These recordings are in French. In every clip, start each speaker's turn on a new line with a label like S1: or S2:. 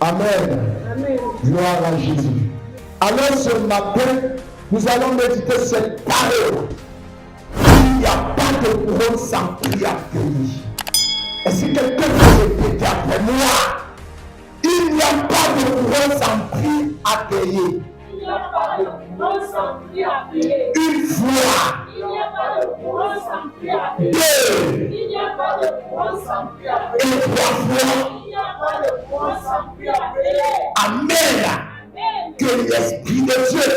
S1: Amen.
S2: Amen.
S1: Gloire à Jésus. Alors ce matin, nous allons méditer cette parole. Il n'y a pas de couronne sans prix à payer. Est-ce que quelqu'un peut répéter après moi? Il n'y a pas de couronne sans prix à payer.
S2: Il n'y a pas de couronne sans prix à payer.
S1: Une fois.
S2: Il n'y a pas de couronne sans prix à payer.
S1: Deux.
S2: Il n'y a pas de couronne sans prix à
S1: Et
S2: payer.
S1: trois fois.
S2: Il n'y a pas de couronne sans prix à payer.
S1: Amen.
S2: Amen.
S1: Que l'Esprit de Dieu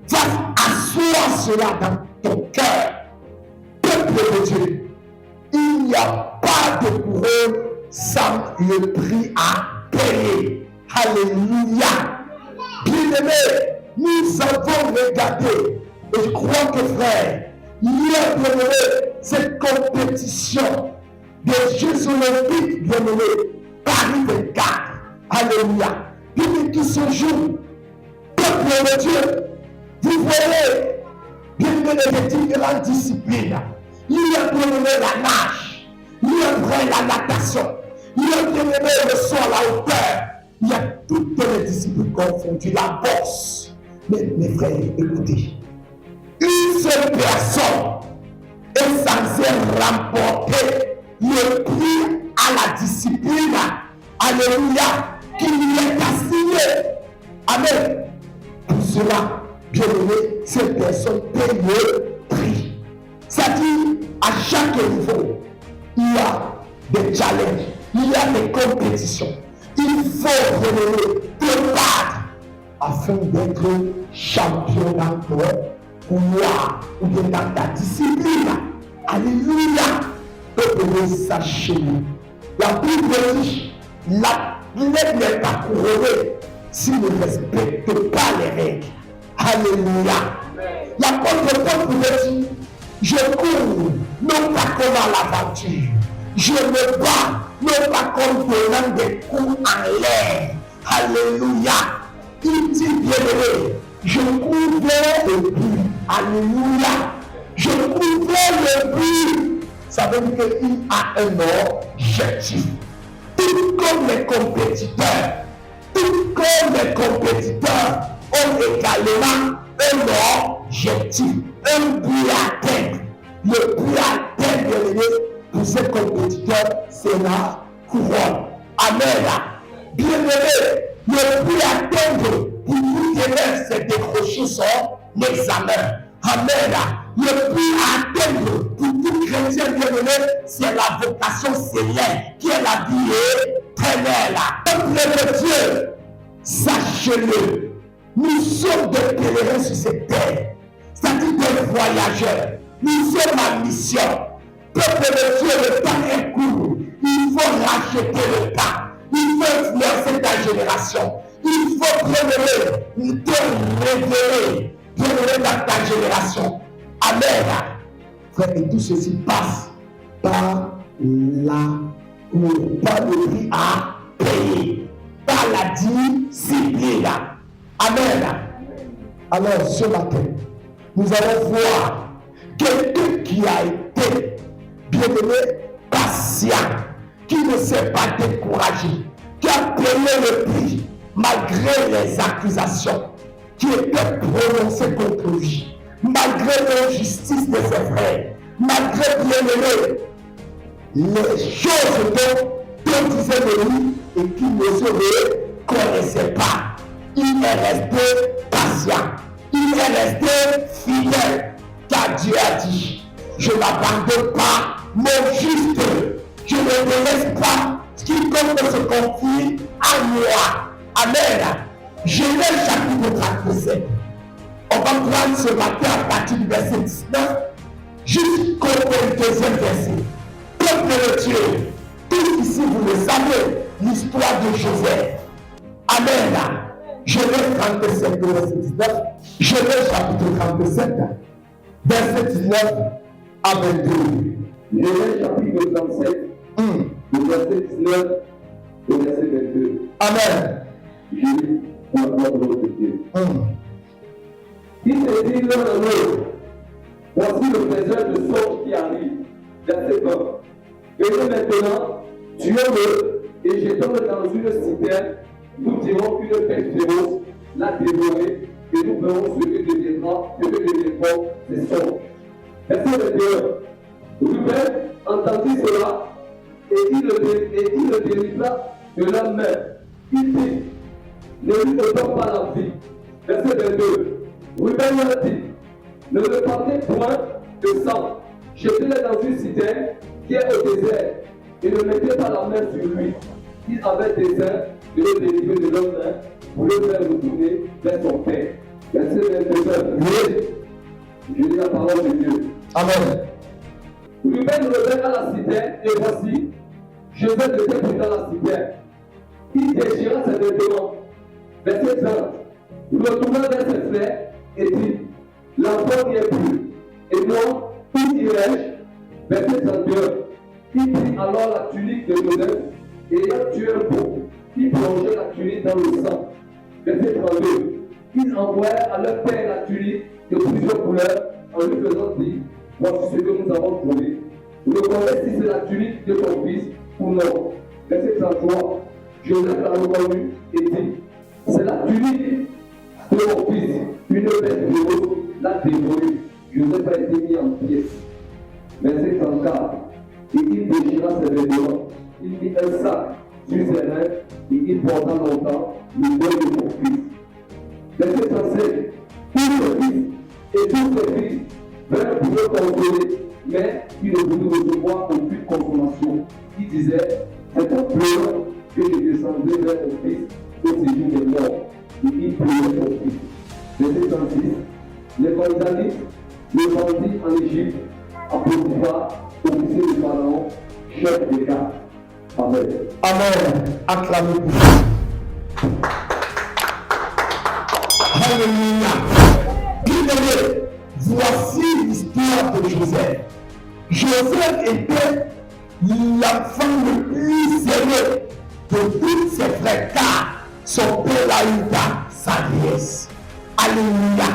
S1: fasse asseoir cela dans ton cœur. Peuple de Dieu, il n'y a pas de couronne sans le prix à payer. Alléluia. Bien-aimés, nous avons regardé, et je crois que frère, hier, bien-aimé, cette compétition des Jeux Olympiques, bien-aimé, Paris 24. Alléluia. Puis qui se joue, peuple de Dieu, vous voyez, bien-aimé, les différentes disciplines. Il y a bien-aimé la nage, il y a vrai la natation, il y a bien-aimé le saut à la hauteur, il y a toutes les disciplines confondues, la boxe. Mais mes frères, écoutez, une seule personne est censée remporter le prix à la discipline, alléluia, qui lui est assigné. Amen. Pour cela, bien-aimé, cette personne paye le prix. C'est-à-dire, à chaque niveau, il y a des challenges, il y a des compétitions. Il faut, bien-aimé, te battre afin d'être champion dans ton pouvoir ou bien dans ta discipline. Alléluia. Peuple, sachez-le. La Bible dit, l'athlète n'est pas couronné s'il ne respecte pas les règles. Alléluia. L'apôtre Paul pouvait dire, je cours non pas comme à l'aventure, je me bats non pas comme donnant des coups en l'air. Alléluia. Il dit bien-aimé, je cours vers le but. Alléluia. Je cours vers le but. Ça veut dire qu'il a un objectif. Tout comme les compétiteurs, ont également un objectif, un but à atteindre. Le but à atteindre pour ces compétiteurs, c'est la couronne. Amen. Bien-aimé, le but à atteindre pour tout élève, c'est décrocher son examen. Amen. Le but à atteindre pour tout chrétien bien-aimé, c'est la vocation céleste qui est la vie éternelle. Peuple de Dieu, sachez-le, nous sommes des pèlerins sur cette terre, c'est-à-dire des voyageurs. Nous sommes en mission. Peuple de Dieu, le temps est court. Il faut racheter le temps. Il faut influencer ta génération. Il faut bien-aimé te révéler, bien-aimé dans ta génération. Amen. Frère, et tout ceci passe par par le prix à payer, par la discipline. Amen. Alors ce matin, nous allons voir quelqu'un qui a été bien-aimé, patient, qui ne s'est pas découragé, qui a payé le prix malgré les accusations qui étaient prononcées contre lui, malgré l'injustice de ses frères, malgré bien-aimé les choses dont disait de lui et qu'il ne se reconnaissait pas. Il est resté patient, il est resté fidèle, car Dieu a dit, je n'abandonne pas mon juste, je ne délaisse pas quiconque se confie à moi. Amen. Genèse chapitre 37. On va prendre ce matin à partir du verset 19 jusqu'au 22e verset. Peuple de Dieu, tous ici vous le savez, l'histoire de Joseph. Amen. Genèse 37, verset 19. Genèse chapitre 37, verset 19 à 22.
S3: Genèse chapitre 37, le verset 19 au verset 22.
S1: Amen.
S3: Jésus, pour la gloire de notre Dieu. Il se dit l'un à l'autre, voici le présent de sorte qui arrive. Verset 20. Et maintenant, tuons-le et jetons-le dans une citerne nous tirons une bête féroce, la dévorer, et nous verrons ce que deviendra ses songes. Verset 21. Ruben entendit cela, et il le délivra de leur main. Il dit, ne lui donne pas la vie. Verset 22. Ruben leur dit, ne me partez point de sang, jetez-le dans une citerne qui est au désert, et ne mettez pas la main sur lui. Il avait dessein de le délivrer de leur main pour le faire retourner vers son père. Verset 22. Je lis la parole de Dieu.
S1: Amen.
S3: Ruben revint à la citerne, et voici, Joseph était pris dans la citerne. Il déchira ses vêtements. Verset 30. Retourna vers ses frères et dit, l'enfant n'y est plus. Et moi, où irai-je? Verset 31. Il prit alors la tunique de Joseph, et ayant tué un bouc, il plongeait la tunique dans le sang. Verset 32. Ils envoyèrent à leur père la tunique de plusieurs couleurs en lui faisant dire, voici ce que nous avons trouvé. Reconnais si c'est la tunique de ton fils ou non. Verset 33. Joseph l'a reconnu et dit, c'est la tunique de mon fils. Une bête féroce l'a dévoré. Joseph a été mis en pièces. Verset 34. Et il déchira ses vêtements. Il mit un sac sur ses reins et il porta longtemps le deuil de son fils. Verset 37. Tous ses fils et tous ses fils vinrent pour le consoler, mais il ne voulait recevoir aucune consolation. Il disait, c'est en pleurant que je descendrai vers mon fils au séjour des morts. Et il pleurait son fils. Verset 36. Les Israélites le vendit en Égypte à Potiphar, officier de Pharaon, chef des gardes. Amen.
S1: Amen. Acclamez pour Alléluia. Bien-aimés, voici l'histoire de Joseph. Joseph était l'enfant le plus aimé de tous ses frères, car son père l'a eu dans sa vieillesse. Alléluia.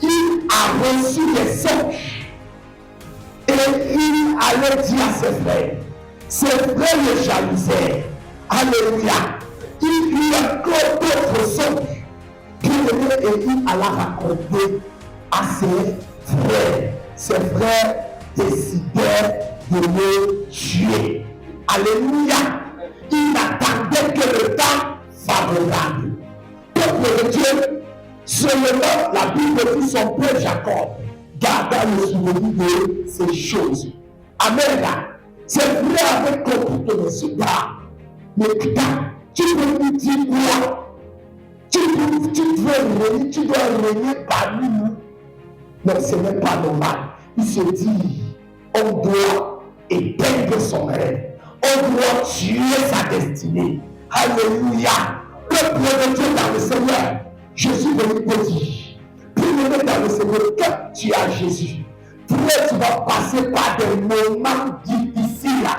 S1: Il a reçu les songes et il allait dire à ses frères. Ses frères le jalousaient. Alléluia. Il eut encore d'autres songes. Et il alla raconter à ses frères. Ses frères décidèrent de le tuer. Alléluia. Il n'attendait que le temps favorable. Peuple de Dieu, seulement la Bible dit son père Jacob garda le souvenir de ces choses. Amen. Ses frères avaient compris que ce gars, mais tu peux lui dire quoi? Tu dois régner parmi nous. Non, ce n'est pas normal. Il se dit, on doit éteindre son rêve. On doit tuer sa destinée. Alléluia. Peuple de Dieu dans le Seigneur, je suis venu te dire, bien-aimé dans le Seigneur, quand tu as Jésus, tu vas passer par des moments difficiles.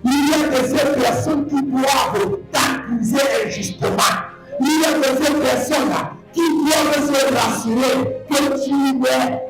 S1: Il y a des personnes qui doivent t'accuser injustement. Il y a des personnes qui doivent se rassurer que tu n'es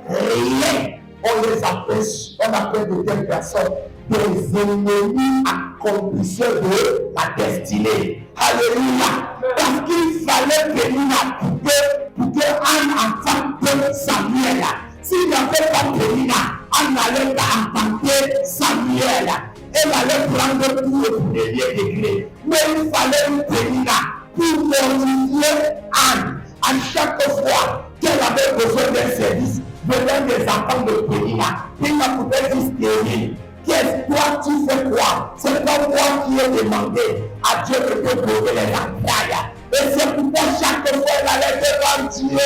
S1: rien. On appelle de telles personnes des ennemis accomplisseurs de la destinée. Alléluia. Parce qu'il fallait venir pour que un enfant de Samuel. S'il n'y avait pas Pénina, on n'allait pas entendre Samuel. Elle allait prendre tout le premier degré. Mais il fallait une Pénina pour modifier Anne. À chaque fois qu'elle avait besoin d'un service venant des enfants de Pénina, il n'a pouvait dire stérile. Toi, tu fais quoi? C'est pas moi qui ai demandé à Dieu de te brûler les entrailles. Et c'est pourquoi chaque fois elle allait devant Dieu.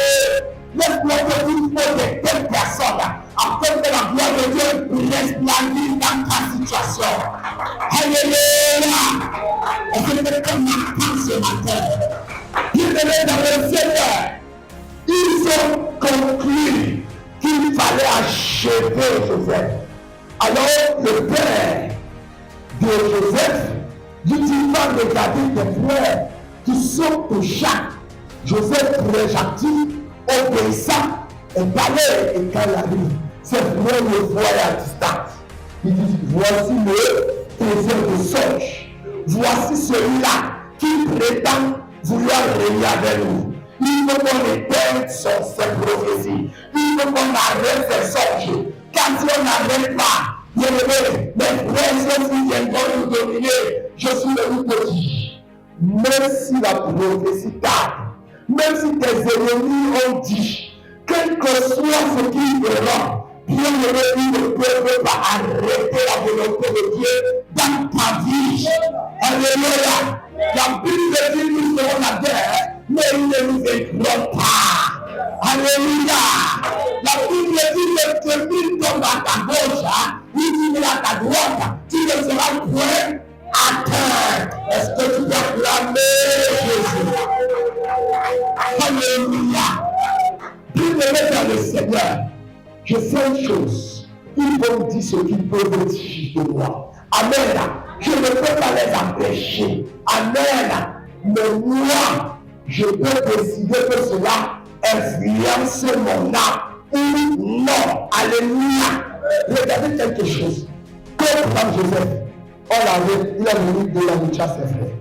S1: Laisse-moi te dire qu'il faut de telles personnes afin que la gloire de Dieu resplendisse dans ta situation. Alléluia. Et je me donne ma part ce matin. Il venait dans le Seigneur. Ils ont conclu qu'il fallait achever Joseph. Alors le père de Joseph lui dit, va regarder tes frères qui sont au chat. Joseph très gentil, obéissant, est allé et quand il arrive, ses frères le voient à distance. Il dit, voici le trésor de songe. Voici celui-là qui prétend vouloir régner avec nous. Il faut qu'on éteigne ses prophéties. Il faut qu'on arrête ses songes. Car si on n'arrête pas, bien aimé, mes frères et filles viendront nous dominer. Je suis venu te dire, même si la prophétie tarde, même si tes ennemis ont dit, quel que soit ce qu'ils feront, bien aimé, ils ne peuvent pas arrêter la volonté de Dieu dans ta vie. Alléluia. La Bible dit nous serons la guerre, mais ils ne nous vaincront pas. Alléluia. La Bible dit que l'ennemi tombe à ta gauche, il dit à ta droite, tu ne seras point atteint. Est-ce que tu vas clamer Jésus? Alléluia. Bien-aimé dans le Seigneur, je sais une chose. Ils vont dire ce qu'ils peuvent dire de moi. Amen. Je ne peux pas les empêcher. Amen. Mais moi, je peux décider que cela influence mon âme ou non. Alléluia. Regardez quelque chose. Comme Joseph, il a venu de la nourriture à ses frères.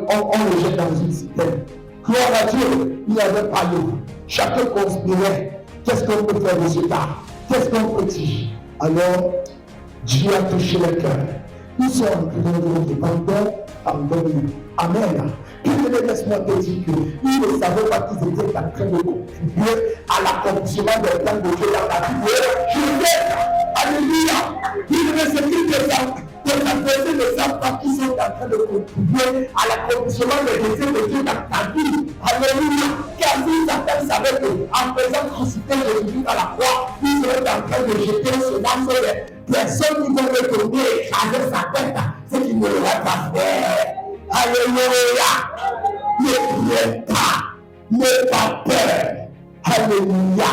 S1: On le jette dans une citerne. Gloire à Dieu, il n'avait pas d'eau. Chacun conspirait. Qu'est-ce qu'on peut faire de ce temps? Qu'est-ce qu'on peut dire? Alors, Dieu a touché le cœur. Ils sont entrés dans le monde. Pardonne-lui. Amen. Laisse-moi te dire qu'ils ne savaient pas qu'ils étaient en train de contribuer à l'accomplissement des plans de Dieu dans la vie. Je vais, alléluia. Ils ne se disent que ça. Les adversaires ne savent pas qu'ils sont en train de contribuer à l'accomplissement des désirs de Dieu dans ta vie. Alléluia. Car si certains savaient qu'en faisant crucifier Jésus dans la croix, ils seraient en train de jeter un semence sur les personnes qui vont retourner et écraser sa tête, ce qu'ils ne l'auraient pas fait. Alléluia. Ne crains pas. N'aie pas peur. Alléluia.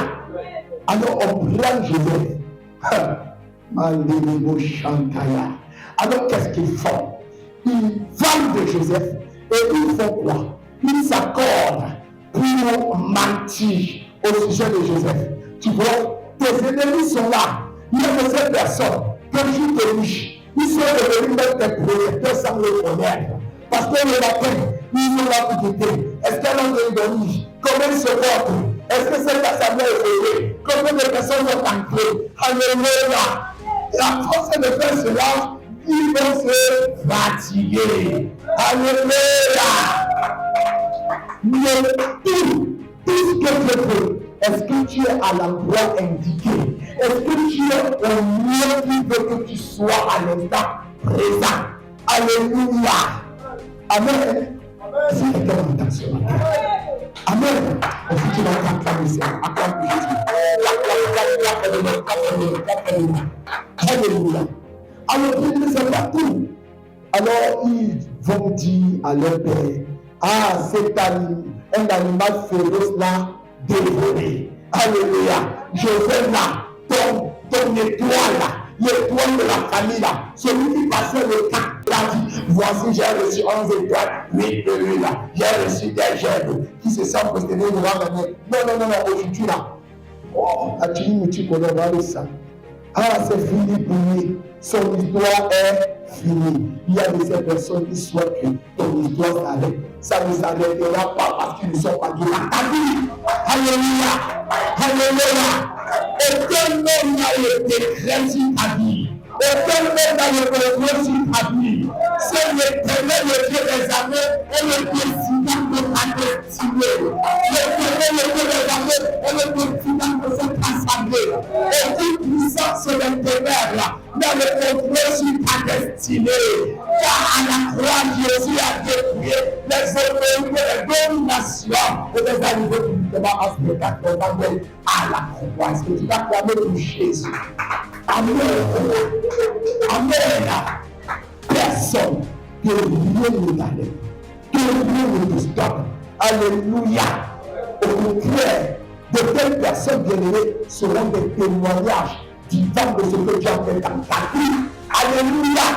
S1: Alors on prend Joseph. Mandélébo Chantaya. Alors qu'est-ce qu'ils font? Ils vendent Joseph et ils font quoi? Ils s'accordent pour mentir au sujet de Joseph. Tu vois, tes ennemis sont là. Il y a de ces personnes, comme je te dis, ils sont devenus même tes projecteurs sans le connaître. Parce que le matin, ils ont la quitté. Est-ce qu'elle a une demi? Comment ils se portent? Est-ce que cette assemblée est fondée? Combien de personnes sont entrées? Alléluia. La force de faire cela, ils vont se fatiguer. Alléluia. Mais tout ce que je peux, est-ce que tu es à l'endroit indiqué? Est-ce que tu es au lieu qui veut que tu sois à l'instant présent? Alléluia. Amen. Si quelqu'un m'entend ce matin. Amen. Est-ce que tu vas acclamer ça? Acclame Jésus. Alléluia. Alors, ils ne savent pas tout. Alors, ils vont dire à leur père, ah, c'est un animal féroce là, dévoré. Alléluia. Je veux là, ton étoile là, l'étoile de la famille là, celui qui passait le temps. Voici, j'ai reçu 11 étoiles, 8 de lui là. J'ai reçu des jeunes qui se sont postés devant la main. Non, aujourd'hui là. Oh, tu connais ça. Ah, c'est fini pour lui. Son histoire est finie. Il y a de ces personnes qui souhaitent que ton histoire s'arrête. Ça ne s'arrêtera pas parce qu'ils ne sont pas de ta vie. Alléluia. Alléluia. Aucun homme n'a été créé sur ta vie. Aucun homme n'a été créé sur ta vie. C'est l'Éternel, le Dieu des armées, et le président de ta destinée. L'Éternel, le Dieu des armées, et le président de cette assemblée. Aucune puissance de l'intérieur n'a le contrôle sur ta destinée. Car à la croix, Jésus a détruit les autorités, les dominations et les arrivées publiquement en spectacle à la croix. Est-ce que tu vas clamer pour Jésus? Amen. Amen. Personne que rien ne t'arrête, que rien ne te stoppe. Alléluia. Au contraire, de telles personnes bien-aimées seront des témoignages vivants de ce que tu as fait dans ta vie. Alléluia.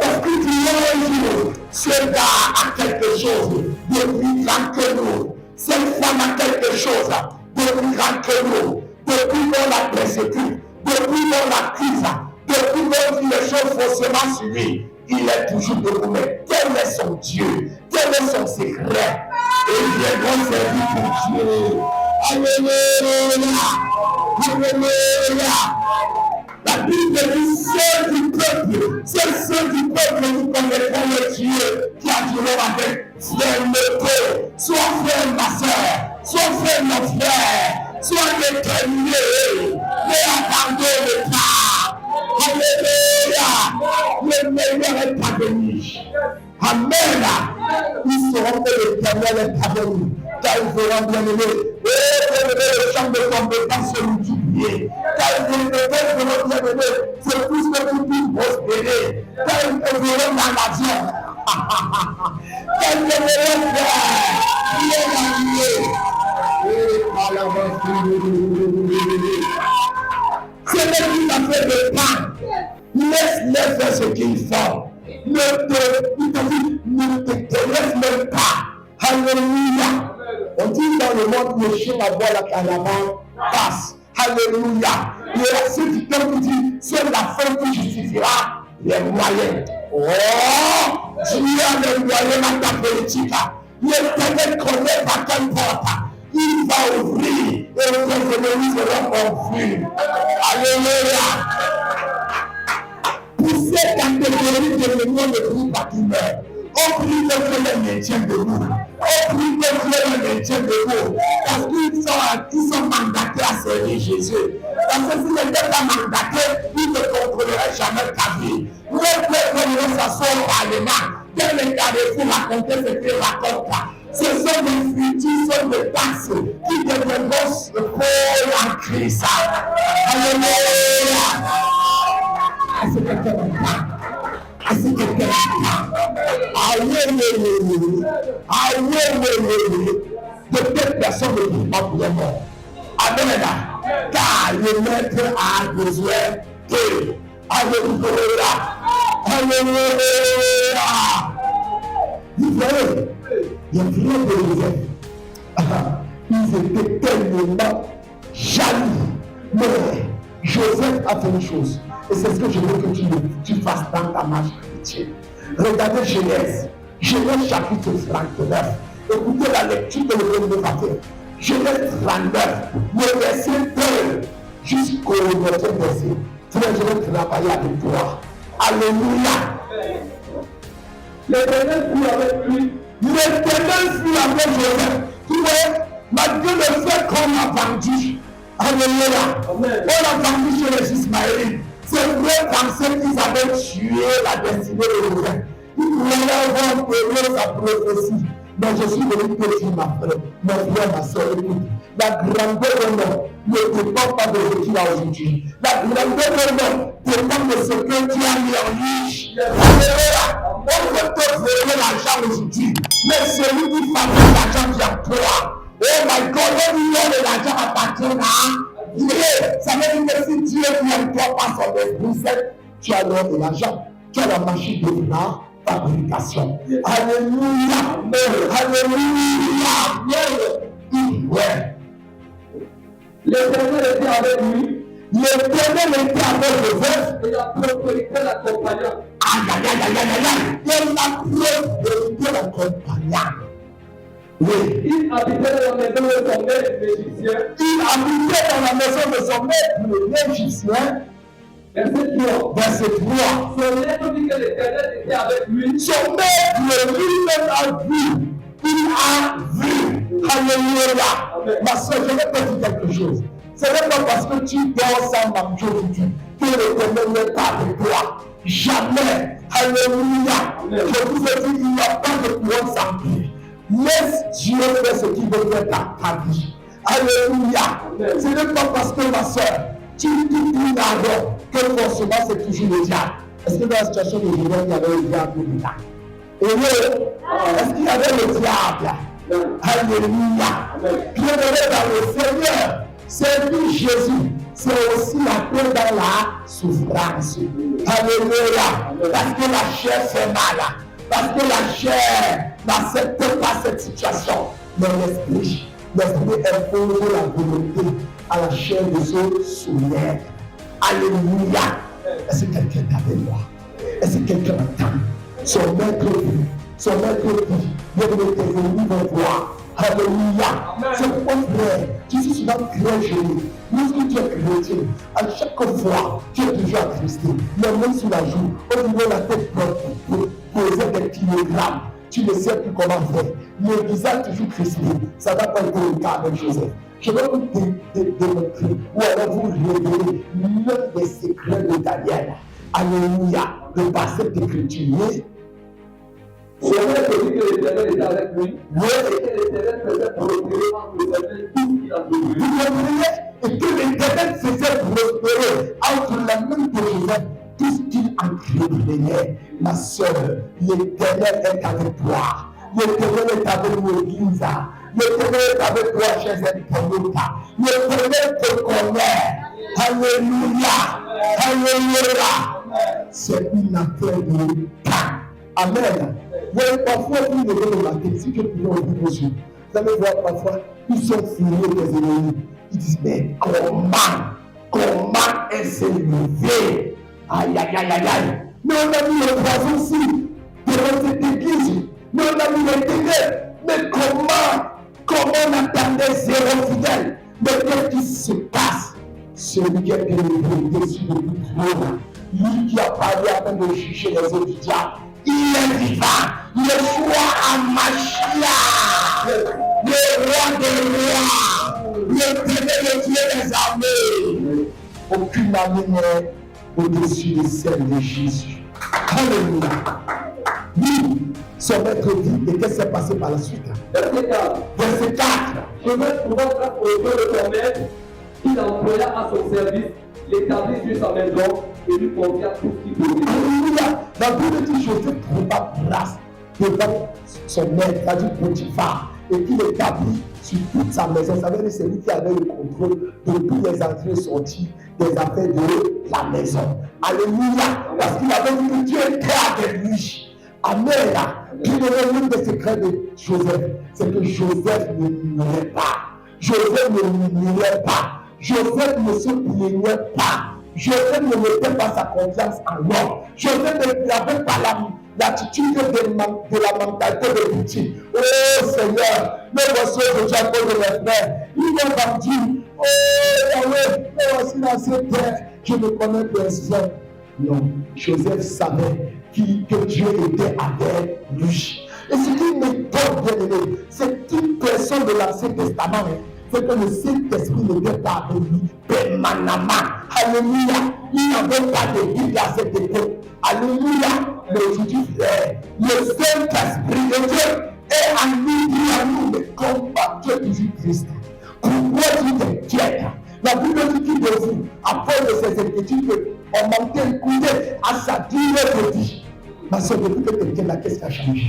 S1: Est-ce que tu as un jour, ce gars a quelque chose de plus grand que nous? Cette femme a quelque chose de plus grand que nous. Depuis qu'on la persécute, depuis qu'on l'accuse, depuis qu'on dit les choses faussement sur lui, il est toujours debout. Mais quel est son Dieu? Quel est son secret? et viendront servir pour Dieu. Alléluia. Alléluia. La Bible dit, ceux du peuple, ceux du peuple, nous connaîtrons le Dieu qui a duré avec fermeté. Sois frère, ma soeur, sois frère, mon frère, sois déterminé, n'abandonne pas. Alléluia. Le meilleur est parvenu. Amen. Ils sauront que l'Éternel est parvenu, car ils seront bien-aimés. Et le champ de compétence se multiplier. Car ils seront bien-aimés. C'est tout ce que tu puisses prospérer. Car ils seront dans la vie. Car ils seront frères. C'est le qui t'a fait le pain. Laisse-les faire ce qu'ils font. Ne laisse même pas. Alléluia. On dit dans le monde, le chien aboie la caravane passe. Alléluia. Il y a ceux qui dit, c'est la fin qui justifiera les moyens. Oh, Dieu a les moyens dans ta politique. L'Éternel connaît par quelle porte. Il va ouvrir et les ennemis seront confus. Alléluia. Pour ces catégories de l'union de groupe à qui meurt, on prie que Dieu les maintienne debout. On prie que Dieu les maintienne debout. Parce qu'ils sont mandatés à servir Jésus. Parce que s'ils n'étaient pas mandatés, ils ne contrôleraient jamais ta vie. Nous devons s'asseoir au Parlement. Dans les carrefours, raconter ce qu'ils racontent. Ce sont des futurs, ce sont des taxes qui deviendront pauvres en Christ. Alléluia. Est-ce que quelqu'un m'entend? Est-ce que quelqu'un m'entend? Peut-être personne ne dit pas pour le mort. Amen. Car le maître a besoin de. Alléluia. Alléluia. Vous voyez, il y a rien de réserve. Ils étaient tellement jaloux. Mais Joseph a fait une chose. Et c'est ce que je veux que tu fasses dans ta marche chrétienne. Regardez Genèse chapitre 39. Écoutez la lecture de l'Évangile. Genèse 39, le verset 2 jusqu'au 9e verset. Frère, je vais travailler avec toi. Alléluia.
S3: L'Éternel fut avec lui.
S1: L'Éternel fut avec Joseph. Tu vois, malgré le fait qu'on a vendu. Alléluia. On a vendu chez les Ismaélites. C'est vrai penser qu'ils avaient tué la destinée de Joseph. Ils voulaient avoir sa prophétie. Mais je suis venu te dire, mon frère, ma soeur, écoute. La grandeur de l'homme ne dépend pas de ce qu'il a aujourd'hui. La grandeur de l'homme dépend de ce que tu as mis en lui. Alléluia. On peut te voler l'argent aujourd'hui. Mais celui qui fabrique l'argent vient toi. Oh my God, on l'argent appartient à Dieu. Ça veut dire que si Dieu vient toi par son esprit, tu as l'or de l'argent. Tu as la machine de la fabrication. Alléluia. Alléluia. Ouais.
S3: L'Éternel était avec lui.
S1: L'Éternel était avec Joseph.
S3: Et la prospérité l'accompagna.
S1: Et la prospérité l'accompagna. Oui.
S3: Il habitait dans la maison de son maître l'Égyptien.
S1: Il habitait dans la maison de son maître l'Égyptien.
S3: Verset 3.
S1: Verset 3.
S3: Son maître dit que l'Éternel était avec lui.
S1: Son maître lui-même a vu. Il a vu. Alléluia. Ma soeur, je vais te dire quelque chose. Ce n'est pas parce que tu dors sans manger aujourd'hui que l'Éternel n'est pas avec toi. Jamais. Alléluia. Je vous ai dit, il n'y a pas de pouvoir sans Dieu. Laisse Dieu faire ce qu'il veut faire dans ta vie. Alléluia. Ce n'est pas parce que ma soeur, tu dis d'abord que forcément c'est toujours le diable. Est-ce que dans la situation de Jésus, il y avait le diable là? Est-ce qu'il y avait le diable? Alléluia. Bienvenue dans le Seigneur. Servir Jésus, c'est aussi la paix dans la souffrance. Alléluia. Parce que la chair fait mal. Parce que la chair n'accepte pas cette situation. Mais l'esprit impose la volonté à la chair de se soumettre. Alléluia. Est-ce que quelqu'un est avec moi? Est-ce que quelqu'un entend? Son maître dit, je vais te venir vers toi. Alléluia. C'est pourquoi, frère, tu suis souvent très gêné. Lorsque tu es chrétien, à chaque fois, tu es toujours attristé. Les mains sur la joue, au niveau de la tête pour poser des kilogrammes. Tu ne sais plus comment faire. Le visage toujours crispé. Ça va pas être le cas avec Joseph. Je vais vous démontrer ou alors vous révéler l'un des secrets de Daniel. Alléluia. De par cette écriture.
S3: Joseph dit que l'Éternel était avec lui. Oui, et que l'Éternel faisait prospérer entre les mains tout ce qu'il a trouvé.
S1: Et que l'Éternel faisait prospérer entre la main de Joseph tout ce qu'il entreprenait. Ma soeur, l'Éternel est avec toi. L'Éternel est avec nous, Église. L'Éternel est avec toi, chers internautes. L'Éternel te connaît. Alléluia. Alléluia. C'est une affaire de cas. Amen. Vous voyez, parfois, vous levez le matin, si tu peux ouvrir vos yeux, vous allez voir parfois, ils sont furieux des ennemis. Ils disent, mais comment est-ce levé? Aïe. Mais on a mis le poison ici, devant cette église. Mais on a mis les ténèbres. Mais comment on attendait zéro fidèle? Mais qu'est-ce qui se passe? Celui qui a été levé dessus de tout trône, lui qui a parlé afin de juger les étudiants, il est vivant. Yeshua HaMashiach, le roi des rois, le Dieu des armées. Aucune armée n'est au-dessus de celle de Jésus. Alléluia. Oui, son maître dit, et qu'est-ce qui s'est passé par la suite? Verset 4.
S3: Je vais souvent grâce au Dieu de ton maître, qu'il employa à son service, l'établit sur sa maison et lui confia tout ce qu'il pouvait.
S1: Alléluia. La Bible dit Joseph trouva grâce devant son maître, c'est-à-dire Potiphar, et qu'il établit sur toute sa maison. Ça veut dire que c'est lui qui avait le contrôle de tous les entrées et sorties des affaires de la maison. Alléluia. Parce qu'il avait dit que Dieu était avec lui. Amen. Puis l'un des secrets de Joseph, c'est que Joseph ne murmurait pas. Joseph ne murmurait pas. Joseph ne se plaignait pas. Joseph ne mettait pas sa confiance en l'homme. Joseph n'avait pas l'attitude de la mentalité de victime. Oh Seigneur, me voici aujourd'hui à cause de mes frères. Ils m'ont vendu. Oh Yahweh, me voici dans cette terre. Je ne connais personne. Non, Joseph savait que Dieu était avec lui. Et ce qui m'étonne, bien aimé, c'est qu'une personne de l'Ancien Testament, c'est que le Saint-Esprit n'était pas avec lui permanemment. Alléluia. Il n'y avait pas de Bible à cette époque. Alléluia. Mais aujourd'hui, frère, le Saint-Esprit de Dieu est en nous, dit à nous, mais comment tu es toujours Christ? Pourquoi tu t'inquiètes? La Bible dit qu'il de vous, après de ces inquiétudes, on manquait écouter à sa durée de vie. Ma soeur, depuis que quelqu'un là, qu'est-ce qui a changé?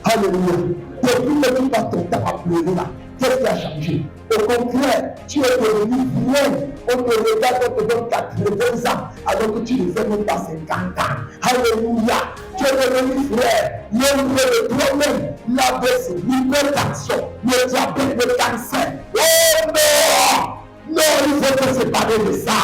S1: Alléluia. Depuis que tu passes ton temps à pleurer là, qu'est-ce qui a changé? Au contraire, tu es devenu vieux. On te regarde, on te donne 80 ans, alors que tu ne fais même pas 50 ans. Alléluia. Tu es devenu frère. L'ombre de toi-même, l'AVC, l'hypertension, le diabète, le cancer. Oh non! Non, il faut te séparer de ça.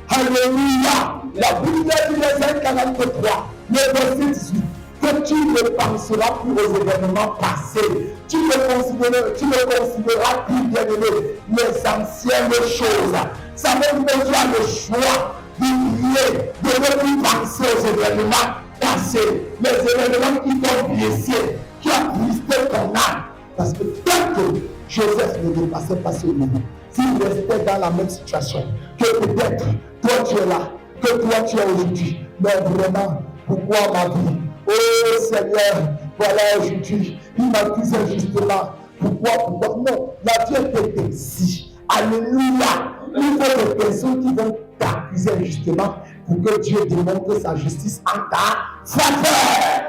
S1: Alléluia. La Bible dit dans Isaïe 43, le verset 18, que tu ne penseras plus aux événements passés. Tu ne considéreras plus, bien aimé, les anciennes choses. Ça veut dire que tu as le choix de prier, de ne plus penser aux événements passés, les événements qui t'ont blessé, qui ont tristé ton âme. Parce que tant que Joseph ne dépassait pas ce niveau, s'il restait dans la même situation, que peut-être toi tu es là, que toi tu es aujourd'hui, mais vraiment, pourquoi ma vie? Oh Seigneur, voilà aujourd'hui, il m'accuse injustement. Pourquoi? Non, la Dieu est ainsi. Alléluia. Il faut des personnes qui vont t'accuser injustement pour que Dieu démontre sa justice en ta faveur.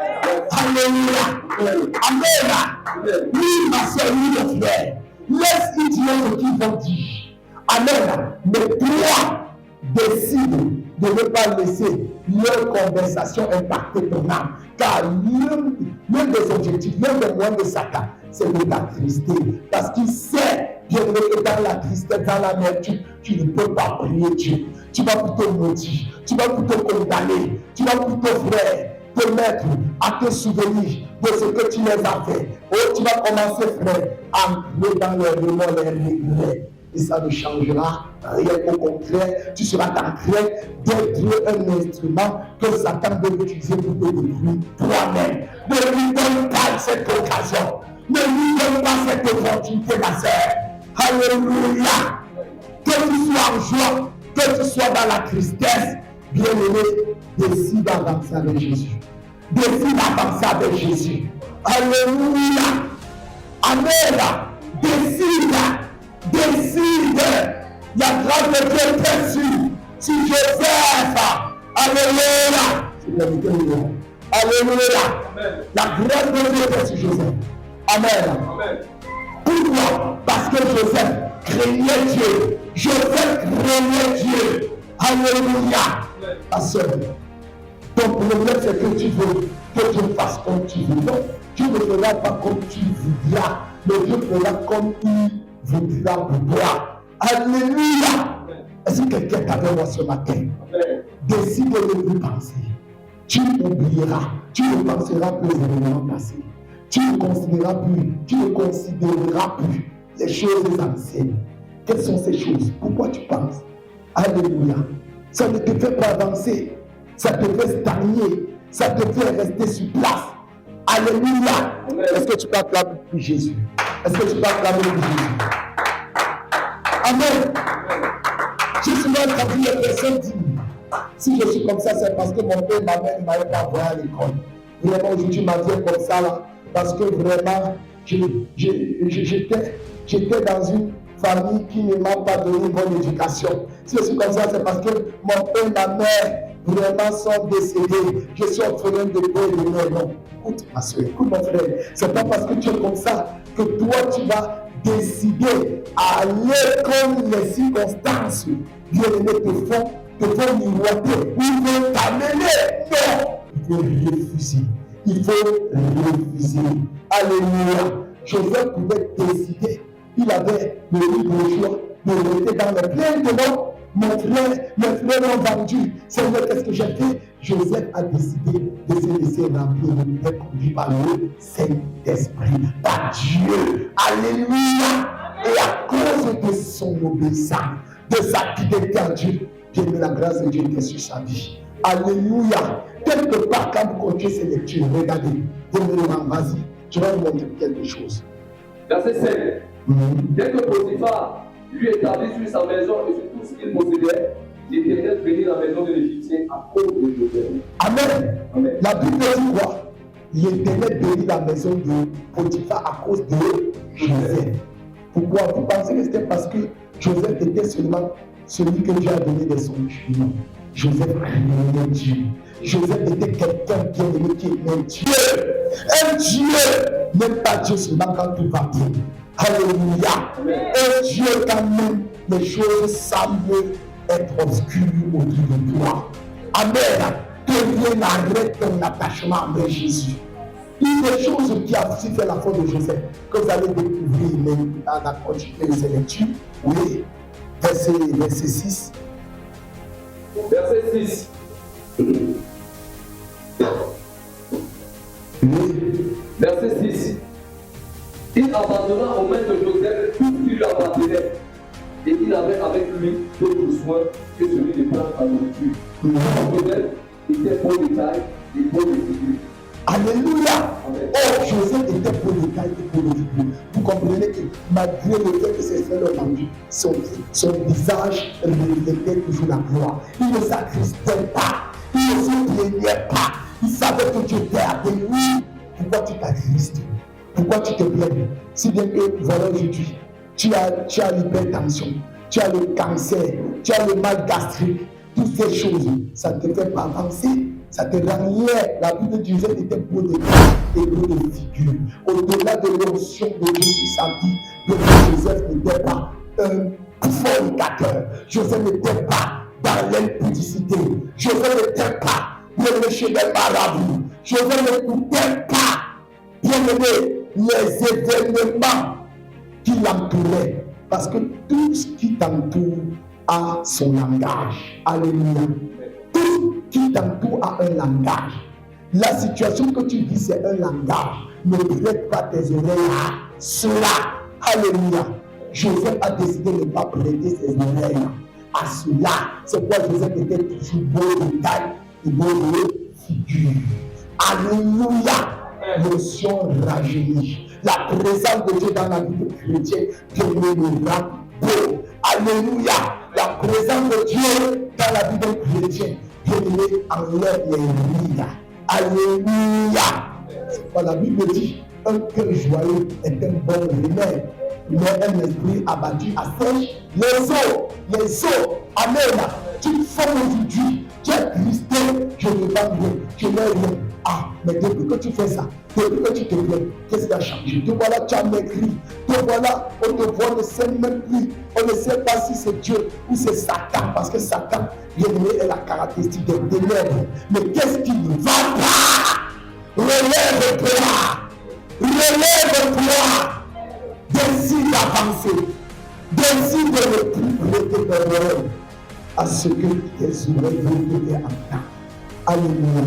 S1: Alléluia. Amen. Oui, ma soeur, oui, mon frère. Laisse-ils dire ce qu'ils vont dire. Amen. Mais toi, décide de ne pas laisser leur conversation impacter ton âme. Car l'un des objectifs, l'un des moyens de Satan, c'est de t'attrister. Parce qu'il sait, bien que dans la tristesse, dans l'amertume, tu ne peux pas prier Dieu. Tu vas plutôt maudire, tu vas plutôt condamner, tu vas plutôt, frère, te mettre à te souvenir de ce que tu les as fait. Oh, tu vas commencer, frère, à entrer dans les remords, les regrets. Et ça ne changera rien. Au contraire, tu seras en train d'être un instrument que Satan veut utiliser pour te détruire toi-même. Ne lui donne pas cette occasion. Ne lui donne pas cette opportunité, ma sœur. Alléluia. Que tu sois en joie, que tu sois dans la tristesse, bien-aimé, décide d'avancer avec Jésus. Décide d'avancer avec Jésus. Alléluia. Amen. Décide. La grâce de Dieu est sur Joseph. Alléluia. Alléluia. La grâce de Dieu est sur Joseph. Amen. Pourquoi? Parce que Joseph craignait Dieu. Joseph craignait Dieu. Alléluia. Ma soeur, ton problème c'est que tu veux que Dieu fasse comme tu veux. Non, Dieu ne fera pas comme tu voudras, mais Dieu fera comme il voudra pour toi. Alléluia. Est-ce que quelqu'un est avec moi ce matin? Décide de ne plus penser. Tu oublieras. Tu ne penseras plus aux événements passés. Tu ne considéreras plus les choses anciennes. Quelles sont ces choses? Pourquoi tu penses? Alléluia. Ça ne te fait pas avancer. Ça te fait stagner. Ça te fait rester sur place. Alléluia. Est-ce que tu peux acclamer pour Jésus? Est-ce que tu peux acclamer pour Jésus? Amen. J'ai souvent entendu les personnes dire, si je suis comme ça, c'est parce que mon père et ma mère ne m'avaient pas envoyé à l'école. Vraiment, aujourd'hui, ma vie est comme ça, là, parce que vraiment, j'étais dans une famille qui ne m'a pas donné une bonne éducation. Si je suis comme ça, c'est parce que mon père et ma mère vraiment sont décédés. Je suis orphelin de père et de mère. Non, écoute ma soeur, écoute mon frère. C'est pas parce que tu es comme ça que toi tu vas décider à aller comme les circonstances bien-aimées te font miroiter ou veulent t'amener. Non, il faut refuser. Il faut refuser. Alléluia. Joseph pouvait décider. Il avait le libre choix de rester dans le plein de mort. Mes frères l'ont vendu. Seigneur, qu'est-ce que j'ai fait? Joseph a décidé de se laisser remplir, de être conduit par le Saint-Esprit, par Dieu. Alléluia. Et à cause de son obéissance, de sa fidélité à Dieu, Dieu met la grâce de Dieu était sur sa vie. Alléluia. Quelque part, quand vous continuez ces lectures, regardez, vas-y, je vais vous montrer quelque chose.
S3: Verset 7. Dès que Potiphar lui établit sur sa maison et sur tout ce qu'il possédait, l'Éternel bénit la maison de l'Égyptien à cause de Joseph.
S1: Amen. Amen. La Bible dit quoi? L'Éternel bénit la maison de Potiphar à cause de Joseph. Pourquoi? Vous pensez que c'était parce que Joseph était seulement celui que Dieu a donné des songes? Non. Joseph craignait Dieu. Joseph était quelqu'un qui aimait Dieu. Un Dieu, même pas Dieu seulement quand tout va bien. Alléluia. Un Dieu quand même les choses semblent être obscures autour de toi. Amen. Que Dieu n'arrête ton attachement avec Jésus. Une des choses qui a aussi fait la faute de Joseph, que vous allez découvrir même dans la continuité de ces lectures. Oui, verset 6.
S3: Verset 6. Verset 6. Il abandonna aux mains de Joseph tout ce qui lui appartenait. Et il avait avec lui d'autres soins que celui de prendre sa nourriture. Joseph était pour les tailles et pour les figures.
S1: Alléluia. Oh, Joseph était pour les tailles et pour les figures. Vous comprenez que malgré le fait que ses frères l'ont vendu, son visage reflétait toujours la gloire. Il ne s'attristait pas. Il ne se plaignait pas. Il savait que Dieu était avec lui. Pourquoi tu t'attristes? Pourquoi tu te plains? Si bien que, voilà, aujourd'hui, tu as l'hypertension, tu as le cancer, tu as le mal gastrique, toutes ces choses, ça ne te fait pas avancer, ça te rend lié. La Bible disait qu'il était beau de cœur et beau de figure. Au-delà de l'onction de Dieu sur sa vie, Joseph n'était pas un fornicateur. Joseph n'était pas dans l'impudicité. Joseph n'était pas bien chez les marabouts. Joseph n'écoutait pas, bien aimé, les événements qui l'entouraient. Parce que tout ce qui t'entoure a son langage. Alléluia. Tout ce qui t'entoure a un langage. La situation que tu vis, c'est un langage. Ne prête pas tes oreilles à cela. Alléluia. Joseph a décidé de ne pas prêter ses oreilles à cela. C'est pourquoi Joseph était toujours beau de taille et beau de figure. Alléluia. L'émotion rajeunit. La présence de Dieu dans la vie de chrétien demeurera beau. Alléluia. La présence de Dieu dans la vie de chrétien enlève les rides. Alléluia. C'est quoi la Bible dit? Un cœur joyeux est un bon remède. Mais un esprit abattu assèche les os. Amen. Tu fais aujourd'hui, tu es tristé, je ne vais pas bien, je n'ai rien. Ah, mais depuis que tu fais ça, depuis que tu te plains, qu'est-ce qui a changé? Te voilà, tu as maigri. Te voilà, on te voit, on ne sait même plus. On ne sait pas si c'est Dieu ou c'est Satan, parce que Satan, l'ennemi est la caractéristique des ténèbres. Mais qu'est-ce qui ne va pas? Relève-toi. Relève-toi. Décide d'avancer. Décide de ne plus prêter ton oreille à ce que tes oreilles veulent te entendre. Alléluia.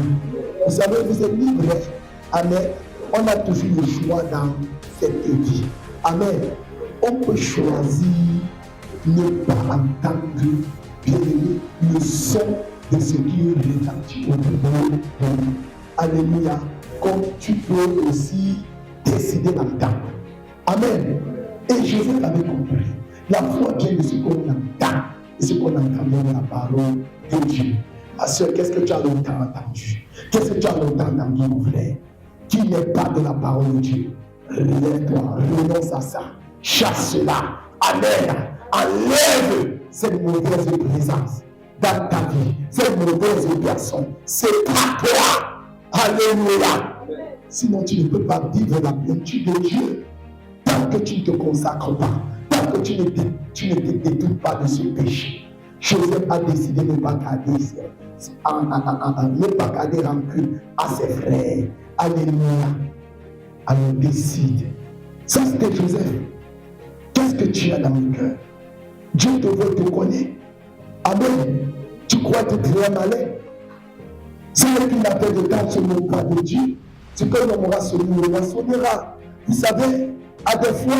S1: Vous savez, vous êtes libre. Amen. On a toujours le choix dans cette vie. Amen. On peut choisir ne pas entendre bien le son de ce qui est retentit autour de nous. Alléluia. Comme tu peux aussi décider d'entendre. Amen. Et Joseph avait compris. La foi vient de ce qu'on entend et ce qu'on entend dans la parole de Dieu. Ma soeur, qu'est-ce que tu as longtemps entendu? Qu'est-ce que tu as longtemps entendu, mon frère? Qui n'est pas de la parole de Dieu? Relève-toi, renonce à ça. Chasse cela. Amen. Enlève cette mauvaise présence dans ta vie, cette mauvaise personne. C'est pas toi. Alléluia. Sinon, tu ne peux pas vivre la plénitude de Dieu. Tant que tu ne te consacres pas, tant que tu ne te détournes pas de ce péché. Joseph a décidé de ne pas garder rancune à ses frères. Alléluia. Alors décide. Ça c'était Joseph. Qu'est-ce que tu as dans le cœur? Dieu te veut, te connaît. Amen. Tu crois te très malin. Si qu'il n'a pas de temps sur le pas de Dieu, ce que l'on aura sonné, on sonnera. Vous savez, à des fois,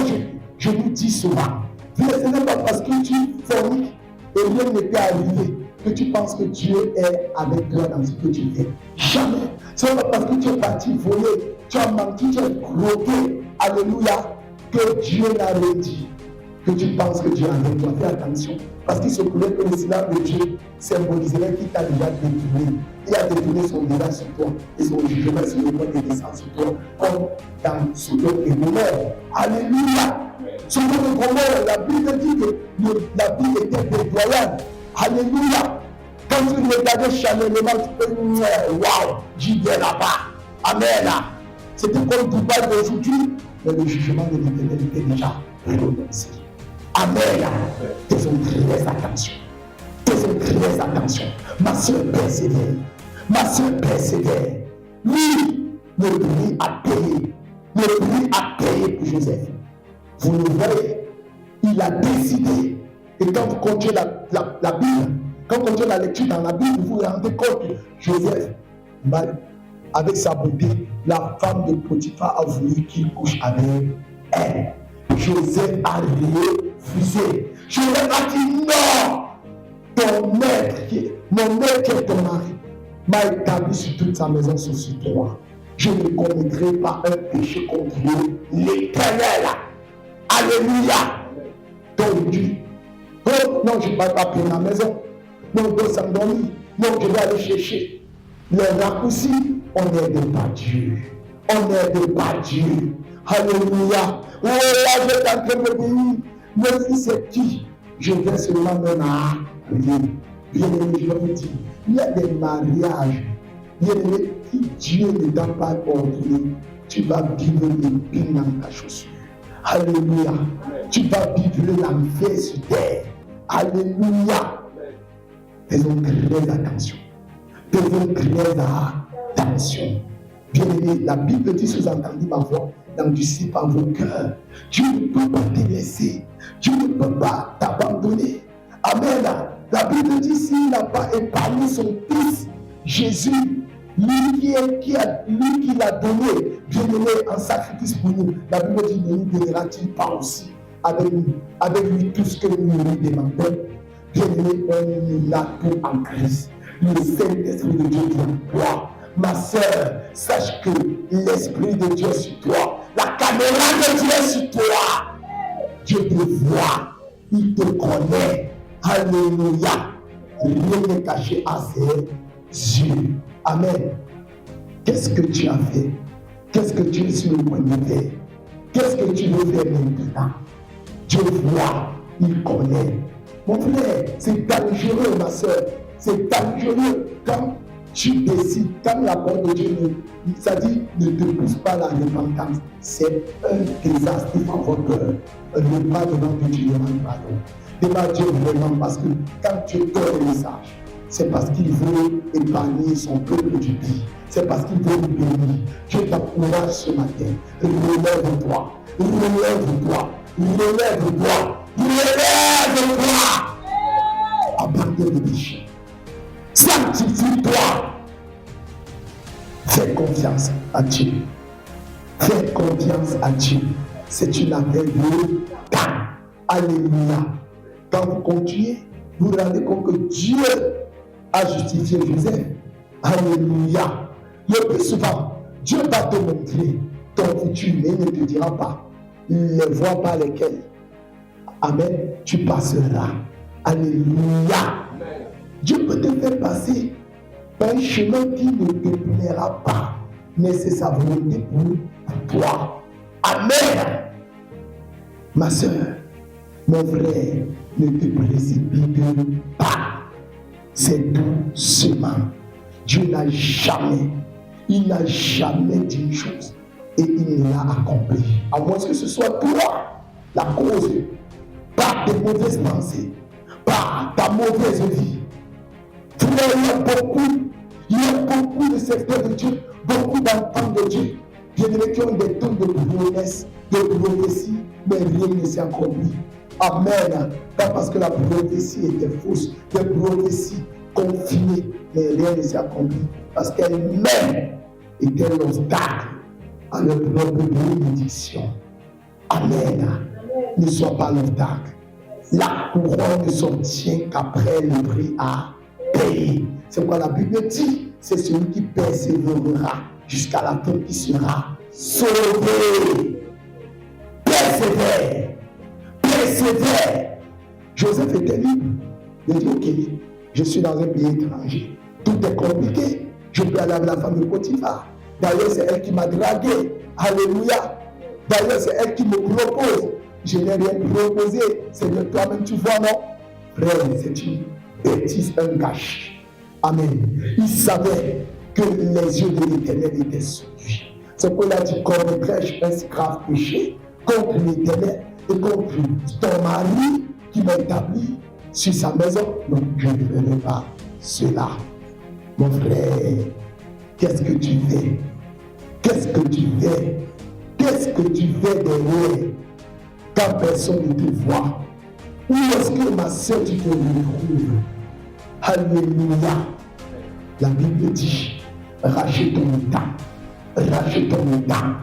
S1: je vous dis souvent, ce n'est pas parce que tu forniques et rien n'était arrivé que tu penses que Dieu est avec toi dans ce que tu fais. Jamais. Ce n'est pas parce que tu es parti voler, tu as menti, tu as croqué, alléluia, que Dieu n'a rien dit. Que tu penses que Dieu est avec toi. Fais attention. Parce qu'il se pourrait que le silence de Dieu symboliserait qu'il t'a déjà détourné. Il a détourné son dégât sur toi et son jugement sur le point de descendre sur toi, comme dans Sodome et Gomorrhe. Alléluia. Sodome et Gomorrhe, la Bible dit que la vie était déployable. Alléluia. Quand tu regardais charnellement, tu peux dire waouh, j'y vais là-bas. Amen. C'était comme Dubaï d'aujourd'hui, mais le jugement de l'Éternel était déjà prononcé. Amen. Faisons très attention. Faisons très attention. Ma soeur persévère. Ma soeur persévère. Lui, le prix a payé. Le prix a payé pour Joseph. Vous le voyez, il a décidé. Et quand vous continuez la Bible, quand vous continuez la lecture dans la Bible, vous vous rendez compte que Joseph, avec sa beauté, la femme de Potiphar a voulu qu'il couche avec elle. Joseph a refusé. Joseph a dit non. Mon maître qui est ton mari m'a établi sur toute sa maison sur toi. Je ne commettrai pas un péché contre l'Éternel. Alléluia. Donc Dieu. Oh non, je ne vais pas appeler ma maison. Non, je dois s'endormir. Non, je vais aller chercher. Les raccourcis, on n'aide pas Dieu. On n'aide pas Dieu. Alléluia. Oh là, je suis en train de dire, même si c'est qui, je vais seulement me marier. Bien aimé, je vous dis, il y a des mariages, bien aimé, qui Dieu ne t'a pas ordonné. Tu vas vivre l'épine dans ta chaussure. Alléluia. Tu vas vivre l'enfer sur terre. Alléluia. Faisons très attention. Faisons très attention. Bien aimé, la Bible dit, si vous entendez ma voix, n'endurcissez pas vos cœurs. Dieu ne peut pas te laisser. Dieu ne peut pas t'abandonner. Amen. La Bible dit, s'il n'a pas épargné son fils, Jésus, lui qui l'a donné, bien-aimé, en sacrifice pour nous. La Bible dit, ne nous donnera-t-il pas aussi avec lui tout ce que nous lui demandons. Bien-aimé, on a tout en Christ. Le Saint-Esprit de Dieu est en toi. Ma sœur, sache que l'Esprit de Dieu est sur toi. La caméra de Dieu est sur toi. Dieu te voit. Il te connaît. Alléluia. Rien n'est caché à ses yeux. Amen. Qu'est-ce que tu as fait? Qu'est-ce que tu es sur le point de faire? Qu'est-ce que tu veux faire maintenant? Dieu voit. Il connaît. Mon frère, c'est dangereux, ma soeur. C'est dangereux quand tu décides, quand la parole de Dieu, ça dit, ne te pousse pas à la repentance. C'est un désastre pour votre cœur. Ne pas devant que tu demandes pardon. Demande Dieu vraiment parce que quand tu donnes le message, c'est parce qu'il veut épargner son peuple du pays. C'est parce qu'il veut nous bénir. Dieu t'encourage ce matin. Relève-toi. Relève-toi. Relève-toi. Relève-toi. Abandonne le péché. Sanctifie-toi. Fais confiance à Dieu. Fais confiance à Dieu. C'est une affaire de temps. Alléluia. Quand vous continuez, vous vous rendez compte que Dieu a justifié Joseph. Alléluia. Le plus souvent, Dieu va te montrer ton futur, mais il ne te dira pas les voies par lesquelles, amen, tu passeras. Alléluia. Dieu peut te faire passer par un chemin qui ne te plaira pas, mais c'est sa volonté pour toi. Amen. Ma soeur, mon frère, ne te précipite pas. C'est doucement. Dieu n'a jamais dit une chose et il l'a accompli. À moins que ce soit toi la cause, par tes mauvaises pensées, par ta mauvaise vie. Frère, il y a beaucoup de secteurs de Dieu, beaucoup d'enfants de Dieu, bien-aimés qui ont des tons de promesses, de prophéties, mais rien ne s'est accompli. Amen. Pas parce que la prophétie était fausse, des prophéties confinées, mais rien ne s'est accompli. Parce qu'elle-même était l'obstacle à leur propre bénédiction. Amen. Ne sois pas l'obstacle. La couronne ne s'obtient qu'après le prix à payer. C'est quoi la Bible dit? C'est celui qui persévérera jusqu'à la fin qui sera sauvé. Persévère. Persévère. Joseph était libre. Il dit, ok, je suis dans un pays étranger. Tout est compliqué. Je peux aller avec la femme de Potiphar. D'ailleurs, c'est elle qui m'a dragué. Alléluia. D'ailleurs, c'est elle qui me propose. Je n'ai rien proposé. C'est de toi-même, tu vois, non? Frère, c'est une bêtise, un gâchis. Amen. Il savait que les yeux de l'Éternel étaient sur lui. C'est pourquoi il a dit qu'on prêche un si grave péché contre l'Éternel et contre ton mari qui m'a établi sur sa maison. Donc, je ne ferai pas cela. Mon frère, qu'est-ce que tu fais? Qu'est-ce que tu fais? Qu'est-ce que tu fais derrière quand personne ne te voit? Où est-ce que ma soeur tu te retrouves? Alléluia. La Bible dit, rachète ton temps. Rachète ton temps.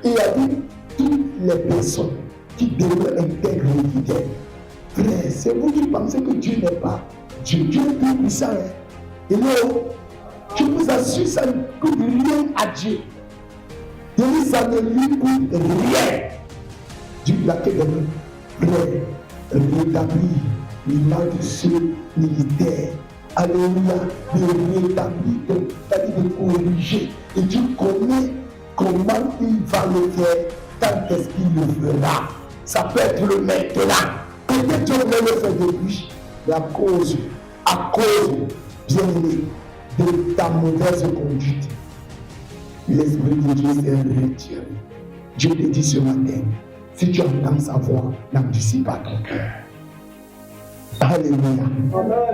S1: Et il a dit, toutes les personnes qui demeurent intègres et fidèles. Frère, c'est vous qui pensez que Dieu n'est pas Dieu. Dieu est plus puissant. Et non, je vous assure, ça ne coûte rien à Dieu. Et ça ne lui coûte rien. Dieu l'a fait de nous. Frère, rétablir l'image de ce militaire. Alléluia. De rétablir, c'est-à-dire de corriger. Et Dieu connaît comment il va le faire, quand est-ce qu'il le fera. Ça peut être le maintenant. Peut-être Dieu voulait le faire depuis. Mais à cause, bien aimé, de ta mauvaise conduite, l'Esprit de Dieu s'est retiré. Dieu te dit ce matin, si tu entends sa voix, n'endurcis pas ton cœur. Alléluia.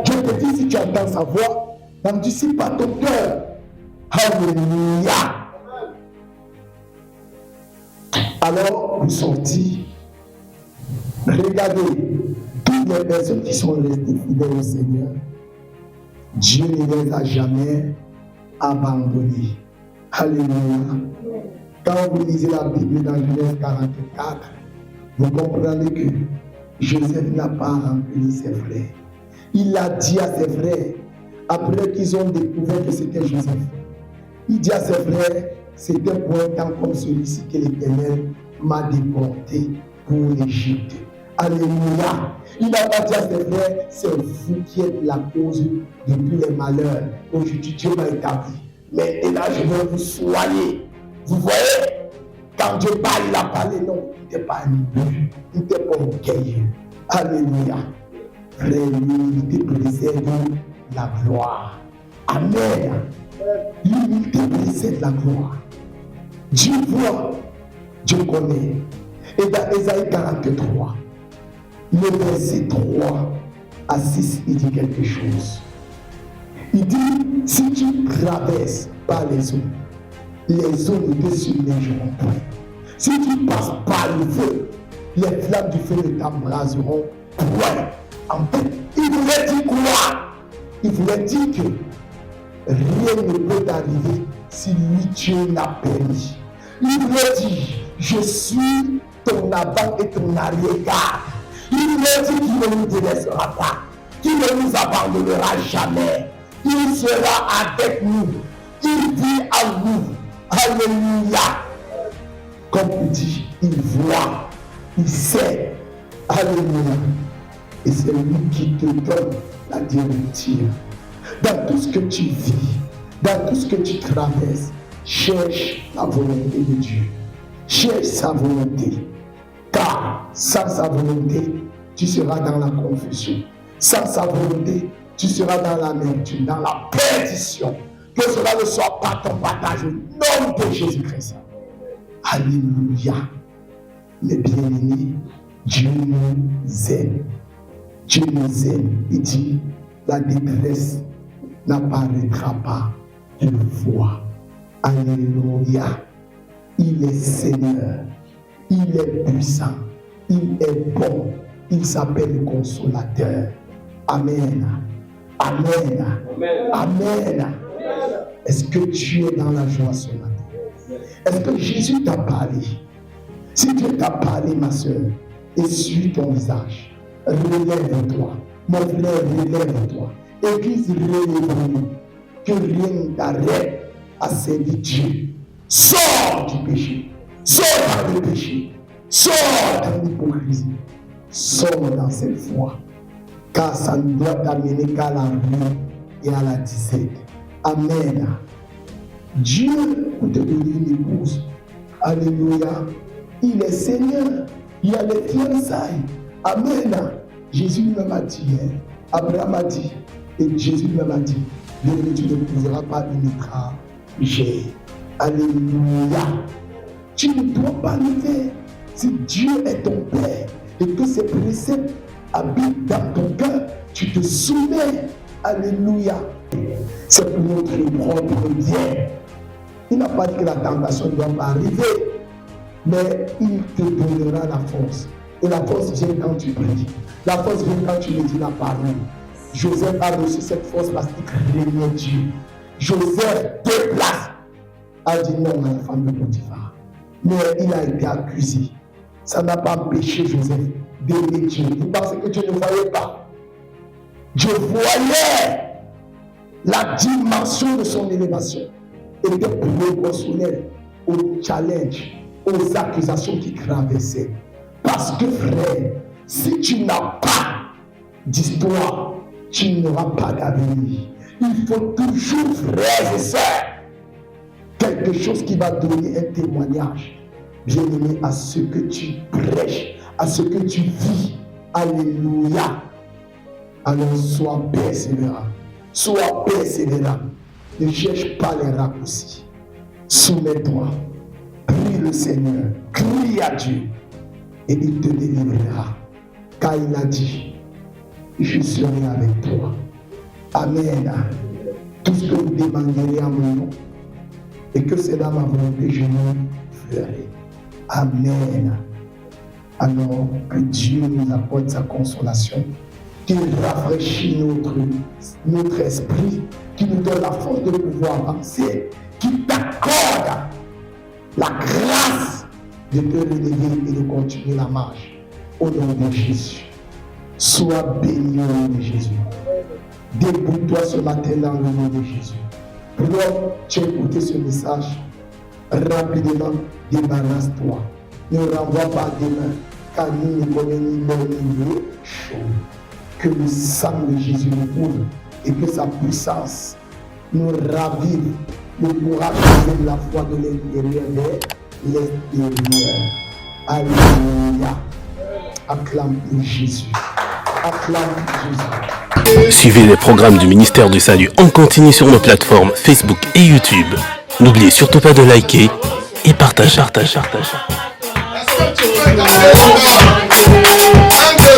S1: Dieu te dit, si tu entends sa voix, n'endurcis pas ton cœur. Alléluia. Alors, vous sortez, regardez, toutes les personnes qui sont restées fidèles au Seigneur, Dieu ne les a jamais abandonné. Alléluia. Quand vous lisez la Bible dans Genèse 44, vous comprenez que Joseph n'a pas rempli ses frères. Il a dit à ses frères, après qu'ils ont découvert que c'était Joseph, il dit à ses frères, c'était pour un temps comme celui-ci que l'Éternel m'a déporté pour l'Égypte. Alléluia. Il n'a pas dit à ses frères, c'est vous qui êtes la cause de tous les malheurs. Aujourd'hui, Dieu m'a établi. Maintenant, je vais vous soigner. Vous voyez, quand Dieu parle, il a parlé, non, il n'était pas nu, il n'était pas orgueilleux. Alléluia. Frère, l'humilité précède la gloire. Amen. L'humilité précède la gloire. Dieu voit, Dieu connaît. Et dans Ésaïe 43, le verset 3 à 6, il dit quelque chose. Il dit, si tu traverses par les eaux ne te submergeront point. Si tu passes par le feu, les flammes du feu ne t'embraseront point. En fait, il voulait dire quoi? Il voulait dire que rien ne peut t'arriver si lui Dieu n'a permis. Il voulait dire, je suis ton avant et ton arrière-garde. Il voulait dire qu'il ne nous délaissera pas, qu'il ne nous abandonnera jamais. Il sera avec nous. Il vit à nous. Alléluia. Comme il dit, il voit, il sait. Alléluia. Et c'est lui qui te donne la directive. Dans tout ce que tu vis, dans tout ce que tu traverses, cherche la volonté de Dieu. Cherche sa volonté. Car sans sa volonté, tu seras dans la confusion. Sans sa volonté, tu seras dans l'amertume, dans la perdition. Que cela ne soit pas ton partage au nom de Jésus-Christ. Alléluia. Les bien-aimés, Dieu nous aime. Dieu nous aime. Il dit, la détresse n'apparaîtra pas. Il voit. Alléluia. Il est Seigneur. Il est puissant. Il est bon. Il s'appelle le consolateur. Amen. Amen. Amen. Est-ce que tu es dans la joie ce matin? Est-ce que Jésus t'a parlé? Si Dieu t'a parlé, ma soeur, essuie ton visage. Relève-toi. Mon frère, relève-toi. Église, relève-nous. Que rien ne t'arrête à servir Dieu. Sors du péché. Sors dans le péché. Sors dans l'hypocrisie. Sors dans cette foi. Car ça ne doit t'amener qu'à la vie et à la disette. Amen. Dieu peut te donner une épouse. Alléluia. Il est Seigneur. Il y a les fiançailles. Amen. Jésus lui-même a dit. Abraham a dit. Et Jésus lui-même a dit. Tu ne n'épouseras pas une étrangère. Alléluia. Tu ne dois pas le faire. Si Dieu est ton Père et que ses préceptes habitent dans ton cœur, tu te soumets. Alléluia. C'est pour notre propre bien. Il n'a pas dit que la tentation ne doit pas arriver, mais il te donnera la force. Et la force vient quand tu pries. La force vient quand tu médites la parole. Joseph a reçu cette force parce qu'il craignait Dieu. Joseph, 2 places, a dit non à la femme de Potiphar. Mais il a été accusé. Ça n'a pas empêché Joseph d'aimer Dieu. Vous pensez que Dieu ne voyait pas? Dieu voyait la dimension de son élévation. Il était proportionnel au challenge, aux accusations qui traversaient. Parce que frère, si tu n'as pas d'histoire, tu n'auras pas d'avenir. Il faut toujours, frères et sœurs, quelque chose qui va donner un témoignage, bien-aimé, à ce que tu prêches, à ce que tu vis. Alléluia. Alors sois persévérant. Sois persévérant. Ne cherche pas les raccourcis. Soumets-toi. Prie le Seigneur. Crie à Dieu. Et il te délivrera. Car il a dit, je serai avec toi. Amen. Tout ce que vous demanderez à mon nom, et que c'est dans ma volonté, je le ferai. Amen. Alors que Dieu nous apporte sa consolation qui rafraîchit notre esprit, qui nous donne la force de pouvoir avancer, qui t'accorde la grâce de te relever et de continuer la marche. Au nom de Jésus. Sois béni au nom de Jésus. Débrouille-toi ce matin dans le nom de Jésus. Pour tu as écouté ce message, rapidement débarrasse-toi. Ne renvoie pas demain, car nous ne connaissons ni l'heure ni le jour. Que le sang de Jésus nous couvre et que sa puissance nous ravive le courage de la foi de l'intérieur vers l'extérieur. Alléluia. Acclame pour Jésus. Acclame pour Jésus.
S4: Suivez les programmes du ministère du Salut en continu sur nos plateformes Facebook et YouTube. N'oubliez surtout pas de liker et partager.